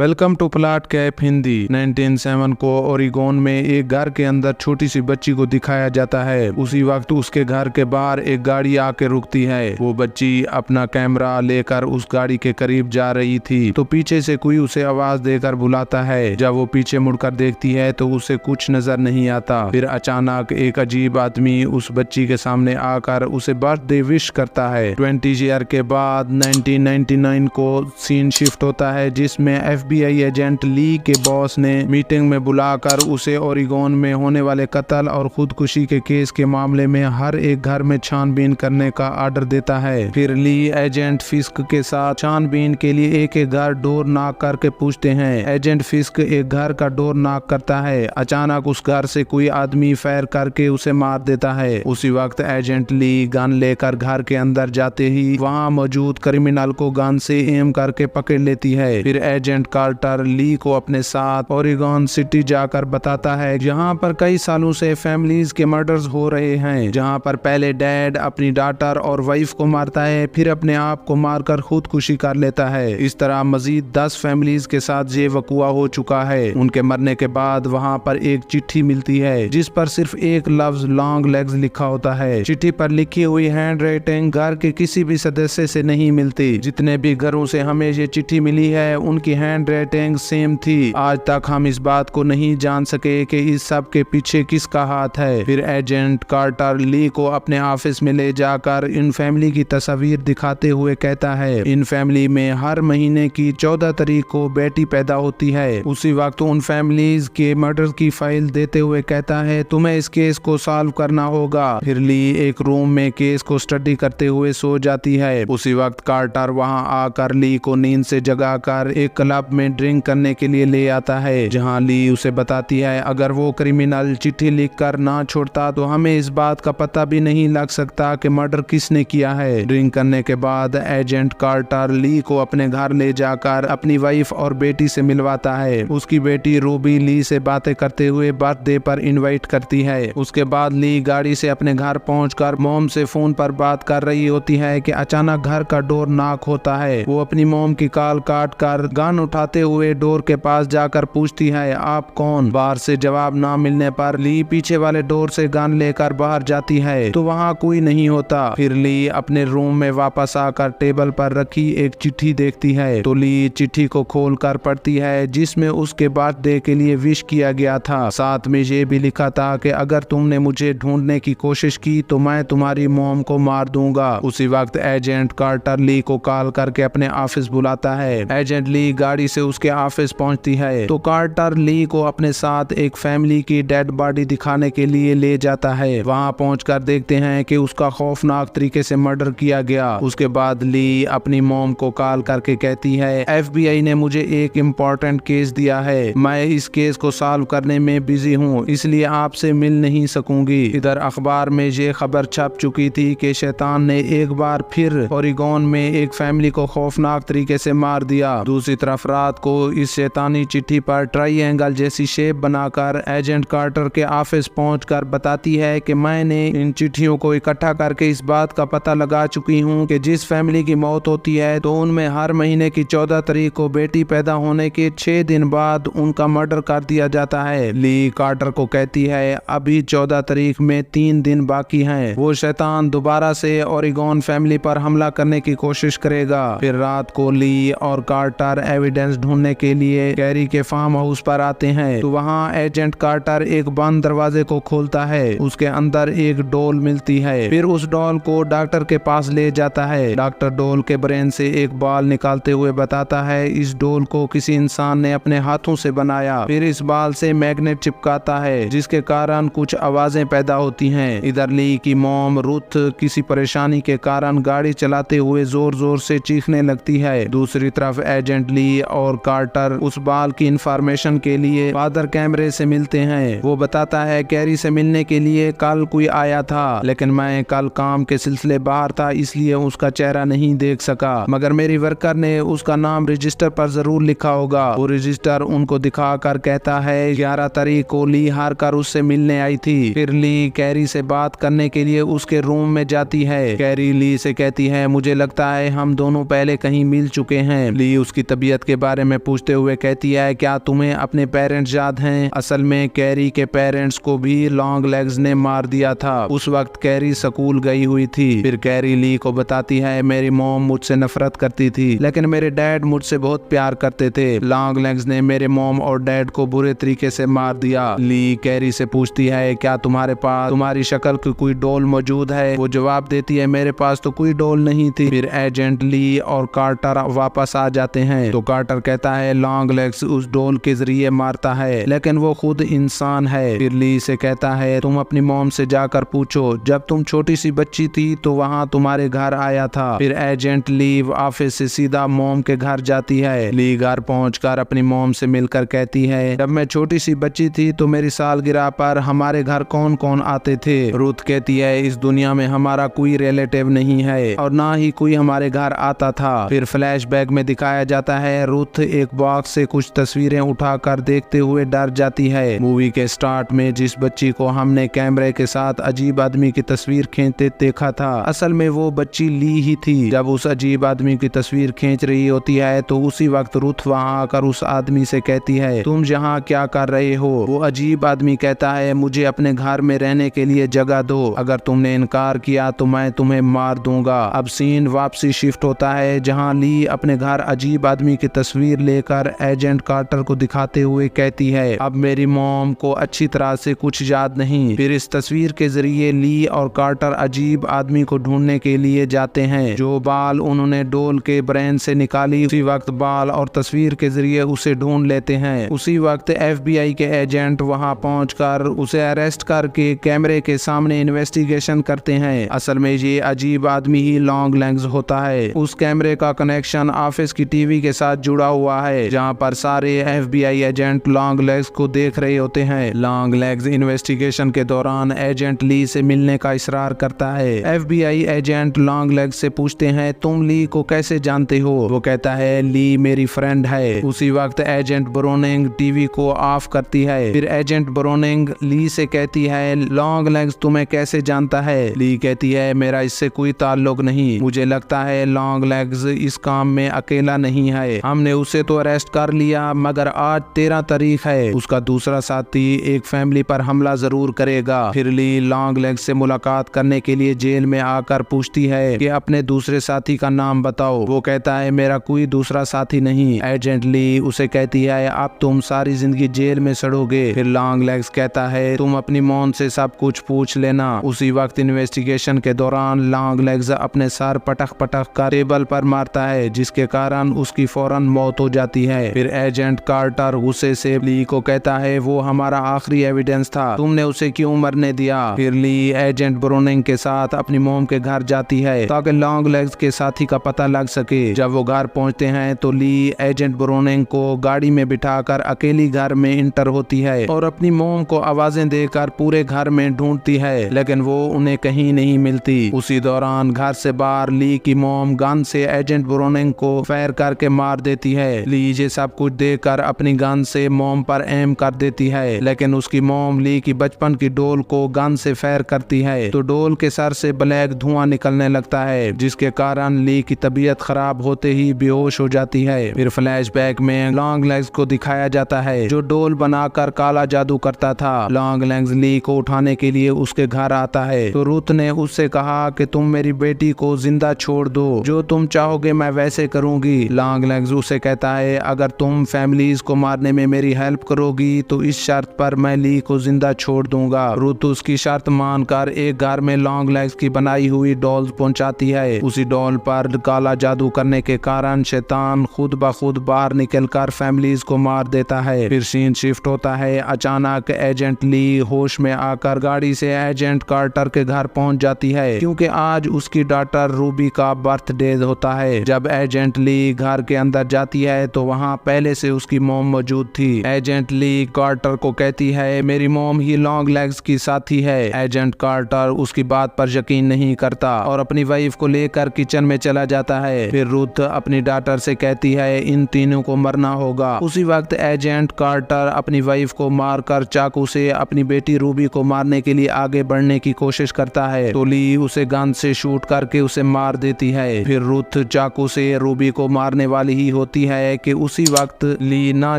Welcome to plot cap Hindi. 1907 को ओरिगोन में एक घर के अंदर छोटी सी बच्ची को दिखाया जाता है। उसी वक्त उसके घर के बाहर एक गाड़ी आके रुकती है। वो बच्ची अपना कैमरा लेकर उस गाड़ी के करीब जा रही थी तो पीछे से कोई उसे आवाज देकर बुलाता है। जब वो पीछे मुड़कर देखती है तो उसे कुछ नजर नहीं आता। फिर अचानक एक अजीब आदमी उस बच्ची के सामने आकर उसे बर्थडे विश करता है। 20 ईयर के बाद 1999 को सीन शिफ्ट होता है, जिसमें FBI एजेंट ली के बॉस ने मीटिंग में बुलाकर उसे ओरिगोन में होने वाले कत्ल और खुदकुशी के केस के मामले में हर एक घर में छानबीन करने का ऑर्डर देता है। फिर ली एजेंट फिस्क के साथ छानबीन के लिए एक एक घर डोर नॉक करके पूछते हैं। एजेंट फिस्क एक घर का डोर नॉक करता है। अचानक उस घर से कोई आदमी फायर करके उसे मार देता है। उसी वक्त एजेंट ली गन लेकर घर के अंदर जाते ही वहाँ मौजूद क्रिमिनल को गन से एम करके पकड़ लेती है। फिर एजेंट कार्टर ली को अपने साथ ओरिगोन सिटी जाकर बताता है, जहां पर कई सालों से फैमिलीज के मर्डर्स हो रहे हैं, जहां पर पहले डैड अपनी डॉटर और वाइफ को मारता है, फिर अपने आप को मारकर खुदकुशी कर लेता है। इस तरह मजीद 10 फैमिलीज के साथ ये वकुआ हो चुका है। उनके मरने के बाद वहां पर एक चिट्ठी मिलती है जिस पर सिर्फ एक लफ्ज लॉन्ग लेग्स लिखा होता है। चिट्ठी पर लिखी हुई हैंड राइटिंग घर के किसी भी सदस्य से नहीं मिलती। जितने भी घरों से हमें ये चिट्ठी मिली है उनकी हैंड राइटिंग सेम थी। आज तक हम इस बात को नहीं जान सके कि इस सब के पीछे किसका हाथ है। फिर एजेंट कार्टर ली को अपने ऑफिस में ले जाकर इन फैमिली की तस्वीर दिखाते हुए कहता है, इन फैमिली में हर महीने की 14 तारीख को बेटी पैदा होती है। उसी वक्त उन फैमिलीज के मर्डर की फाइल देते हुए कहता है, तुम्हें इस केस को सॉल्व करना होगा। फिर ली एक रूम में केस को स्टडी करते हुए सो जाती है। उसी वक्त कार्टर वहां आकर ली को नींद से जगाकर एक क्लब में ड्रिंक करने के लिए ले आता है, जहां ली उसे बताती है अगर वो क्रिमिनल चिट्ठी लिखकर ना छोड़ता तो हमें इस बात का पता भी नहीं लग सकता कि मर्डर किसने किया है। ड्रिंक करने के बाद एजेंट कार्टर ली को अपने घर ले जाकर अपनी वाइफ और बेटी से मिलवाता है। उसकी बेटी रूबी ली से बातें करते हुए बर्थडे पर इनवाइट करती है। उसके बाद ली गाड़ी से अपने घर पहुंचकर मॉम से फोन पर बात कर रही होती है कि अचानक घर का डोर नॉक होता है। वो अपनी मॉम की कॉल काट कर गन उठाते हुए डोर के पास जाकर पूछती है, आप कौन? बाहर से जवाब ना मिलने पर ली पीछे वाले डोर से गन लेकर बाहर जाती है तो वहाँ कोई नहीं होता। फिर ली अपने रूम में वापस आकर टेबल पर रखी एक चिट्ठी देखती है तो ली चिट्ठी को खोलकर पढ़ती है, जिसमें उसके बर्थडे के लिए विश किया गया था। साथ में ये भी लिखा था कि अगर तुमने मुझे ढूंढने की कोशिश की तो मैं तुम्हारी मॉम को मार दूंगा। उसी वक्त एजेंट कार्टर ली को कॉल करके अपने ऑफिस बुलाता है। एजेंट ली गाड़ी से उसके ऑफिस पहुंचती है तो कार्टर ली को अपने साथ एक फैमिली की डेड बॉडी दिखाने के लिए ले जाता है। वहां पहुंचकर देखते हैं कि उसका खौफनाक तरीके से मर्डर किया गया। उसके बाद ली अपनी मॉम को कॉल करके कहती है, FBI ने मुझे एक इम्पोर्टेंट केस दिया है, मैं इस केस को सॉल्व करने में बिजी हूँ, इसलिए आपसे मिल नहीं सकूंगी। इधर अखबार में ये खबर छप चुकी थी कि शैतान ने एक बार फिर ओरिगोन में एक फैमिली को खौफनाक तरीके से मार दिया। दूसरी तरफ रात को इस शैतानी चिट्ठी पर ट्रायंगल जैसी शेप बनाकर एजेंट कार्टर के ऑफिस पहुंचकर बताती है कि मैंने इन चिट्ठियों को इकट्ठा करके इस बात का पता लगा चुकी हूं कि जिस फैमिली की मौत होती है तो उनमें हर महीने की 14 तारीख को बेटी पैदा होने के 6 दिन बाद उनका मर्डर कर दिया जाता है। ली कार्टर को कहती है, अभी 14 तारीख में 3 दिन बाकी हैं। वो शैतान दोबारा से ओरिगोन फैमिली पर हमला करने की कोशिश करेगा। फिर रात को ली और कार्टर एविडेंस ढूंढने के लिए कैरी के फार्म हाउस पर आते हैं तो वहाँ एजेंट कार्टर एक बंद दरवाजे को खोलता है। उसके अंदर एक डॉल मिलती है। फिर उस डॉल को डॉक्टर के पास ले जाता है। डॉक्टर डॉल के ब्रेन से एक बॉल निकालते हुए बताता है, इस डॉल को किसी इंसान ने अपने हाथों से बनाया। फिर इस बॉल से मैग्नेट चिपकाता है जिसके कारण कुछ आवाजें पैदा होती हैं। इधर ली की मॉम रुथ किसी परेशानी के कारण गाड़ी चलाते हुए जोर जोर से चीखने लगती है। दूसरी तरफ एजेंट ली और कार्टर उस बॉल की इंफॉर्मेशन के लिए फादर कैमरे से मिलते हैं। वो बताता है, कैरी से मिलने के लिए कल कोई आया था, लेकिन मैं कल काम के सिलसिले बाहर था इसलिए उसका चेहरा नहीं देख सका, मगर मेरी वर्कर ने उसका नाम रजिस्टर पर जरूर लिखा होगा। वो रजिस्टर उनको दिखाकर कहता है 11 तारीख को ली हार कर उससे मिलने आई थी। फिर ली कैरी से बात करने के लिए उसके रूम में जाती है। कैरी ली से कहती है, मुझे लगता है हम दोनों पहले कहीं मिल चुके हैं। ली उसकी तबीयत के बारे में पूछते हुए कहती है, क्या तुम्हें अपने पेरेंट्स याद हैं? असल में कैरी के पेरेंट्स को भी लॉन्ग लेग्स ने मार दिया था। उस वक्त कैरी स्कूल गई हुई थी। फिर कैरी ली को बताती है, मेरी मॉम मुझसे नफरत करती थी लेकिन मेरे डैड मुझसे बहुत प्यार करते थे। लॉन्ग लेग्स ने मेरे मॉम और डैड को बुरे तरीके से मार दिया। ली कैरी से पूछती है, क्या तुम्हारे पास तुम्हारी शक्ल की कोई डॉल मौजूद है? वो जवाब देती है, मेरे पास तो कोई डॉल नहीं थी। फिर एजेंट ली और कार्टर वापस आ जाते हैं तो कार्टर कहता है, लॉन्ग लेग्स उस डॉल के जरिए मारता है लेकिन वो खुद इंसान है। फिर ली से कहता है, तुम अपनी मॉम से जाकर पूछो, जब तुम छोटी सी बच्ची थी तो वहाँ तुम्हारे घर आया था। फिर एजेंट ली ऑफिस से सीधा मॉम के घर जाती है। ली घर पहुंचकर अपनी मॉम से मिलकर कहती है, जब मैं छोटी सी बच्ची थी तो मेरी सालगिरह पर हमारे घर कौन कौन आते थे? रुथ कहती है, इस दुनिया में हमारा कोई रिलेटिव नहीं है और ना ही कोई हमारे घर आता था। फिर फ्लैशबैक में दिखाया जाता है, रुथ एक बॉक्स से कुछ तस्वीरें उठाकर देखते हुए डर जाती है। मूवी के स्टार्ट में जिस बच्ची को हमने कैमरे के साथ अजीब आदमी की तस्वीर खींचते देखा था, असल में वो बच्ची ली ही थी। जब उस अजीब आदमी की तस्वीर खींच रही होती है तो उसी वक्त रुथ वहाँ आकर उस आदमी से कहती है, तुम यहाँ क्या कर रहे हो? वो अजीब आदमी कहता है, मुझे अपने घर में रहने के लिए जगह दो, अगर तुमने इनकार किया तो मैं तुम्हें मार दूंगा। अब सीन वापसी शिफ्ट होता है जहाँ ली अपने घर अजीब आदमी की तस्वीर लेकर एजेंट कार्टर को दिखाते हुए कहती है, अब मेरी मॉम को अच्छी तरह से कुछ याद नहीं। फिर इस तस्वीर के जरिए ली और कार्टर अजीब आदमी को ढूंढने के लिए जाते हैं। जो बाल उन्होंने डोल के ब्रेन से निकाली, उसी वक्त बाल और तस्वीर के जरिए उसे ढूंढ लेते हैं। उसी वक्त FBI के एजेंट वहां पहुंचकर उसे अरेस्ट करके कैमरे के सामने इन्वेस्टिगेशन करते हैं। असल में ये अजीब आदमी ही लॉन्ग लेग्स होता है। उस कैमरे का कनेक्शन ऑफिस की टीवी के साथ जुड़ा हुआ है जहां पर सारे FBI एजेंट लॉन्ग लेग्स को देख रहे होते हैं। लॉन्ग लेग्स इन्वेस्टिगेशन के दौरान एजेंट ली से मिलने का इसरार करता है। FBI एजेंट लॉन्ग लेग्स से पूछते हैं, तुम ली को कैसे जानते हो? वो कहता है, ली मेरी फ्रेंड है। उसी वक्त एजेंट ब्रोनिंग टीवी को ऑफ करती है। फिर एजेंट ब्रोनिंग ली से कहती है, लॉन्ग लेग्स तुम्हें कैसे जानता है? ली कहती है, मेरा इससे कोई ताल्लुक नहीं। मुझे लगता है लॉन्ग लेग्स इस काम में अकेला नहीं है। हमने उसे तो अरेस्ट कर लिया मगर आज 13 तारीख है, उसका दूसरा साथी एक फैमिली पर हमला जरूर करेगा। फिर ली लॉन्ग लेग्स से मुलाकात करने के लिए जेल में आकर पूछती है कि अपने दूसरे साथी का नाम बताओ। वो कहता है, मेरा कोई दूसरा साथी नहीं। एजेंट ली उसे कहती है, अब तुम सारी जिंदगी जेल में सड़ोगे। फिर लॉन्ग लेग्स कहता है, तुम अपनी मॉम से सब कुछ पूछ लेना। उसी वक्त इन्वेस्टिगेशन के दौरान लॉन्ग लेग्स अपने सर पटक पटक कर टेबल पर मारता है जिसके कारण उसकी फौरन मौत हो जाती है। फिर एजेंट कार्टर गुस्से से ली को कहता है, वो हमारा आखिरी एविडेंस था, तुमने उसे क्यों मरने दिया? फिर ली एजेंट ब्रोनिंग के साथ अपनी मॉम के घर जाती है ताकि लॉन्ग लेग्स के साथी का पता लग सके। जब वो घर पहुंचते हैं तो ली एजेंट ब्रोनिंग को गाड़ी में बिठाकर अकेली घर में इंटर होती है और अपनी मॉम को आवाजें देकर पूरे घर में ढूंढती है लेकिन वो उन्हें कहीं नहीं मिलती। उसी दौरान घर से बाहर ली की मॉम गन से एजेंट ब्रोनिंग को फायर करके मार देती है। ली ये सब कुछ देखकर अपनी गन से मॉम पर एम कर देती है लेकिन उसकी मॉम ली की बचपन की डोल को गन से फायर करती है तो डोल के सर से ब्लैक धुआं निकलने लगता है जिसके कारण ली की तबीयत खराब होते ही बेहोश हो जाती है। फिर फ्लैशबैक में लॉन्ग लेग्स को दिखाया जाता है जो डोल बनाकर काला जादू करता था। लॉन्ग लेग्स ली को उठाने के लिए उसके घर आता है तो रुथ ने उससे कहा कि तुम मेरी बेटी को जिंदा छोड़ दो, जो तुम चाहोगे मैं वैसे करूंगी। लॉन्ग लेग्स उसे कहता है, अगर तुम फैमिलीज को मारने में मेरी हेल्प करोगी तो इस शर्त पर मैं ली को जिंदा छोड़ दूंगा। रुथ उसकी शर्त मानकर एक घर में लॉन्ग लेग्स की बनाई हुई डॉल्स पहुंचाती है। उसी डॉल पर काला जादू करने के कारण शैतान खुद ब खुद बाहर निकलकर फैमिलीज को मार देता है। फिर सीन शिफ्ट होता है। अचानक एजेंट ली होश में आकर गाड़ी से एजेंट कार्टर के घर पहुंच जाती है क्योंकि आज उसकी डॉटर रूबी का बर्थडे होता है। जब एजेंट ली घर के अंदर जाती है तो वहां पहले से उसकी मॉम मौजूद थी। एजेंट ली कार्टर को कहती है, मेरी मॉम ही लॉन्ग लेग्स की साथी है। एजेंट कार्टर उसकी बात पर यकीन नहीं करता और अपनी वाइफ को लेकर किचन में चला जाता है। फिर रुथ अपनी डॉटर से कहती है, इन तीनों को मरना होगा। उसी वक्त एजेंट कार्टर अपनी वाइफ को मारकर चाकू से अपनी बेटी रूबी को मारने के लिए आगे बढ़ने की कोशिश करता है तो ली उसे गन से शूट करके उसे मार देती है। फिर रुथ चाकू से रूबी को मारने वाली ही होती होती है कि उसी वक्त ली ना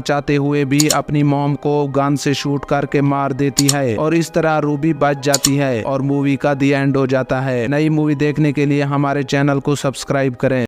चाहते हुए भी अपनी मॉम को गन से शूट करके मार देती है और इस तरह रूबी बच जाती है और मूवी का दी एंड हो जाता है। नई मूवी देखने के लिए हमारे चैनल को सब्सक्राइब करें।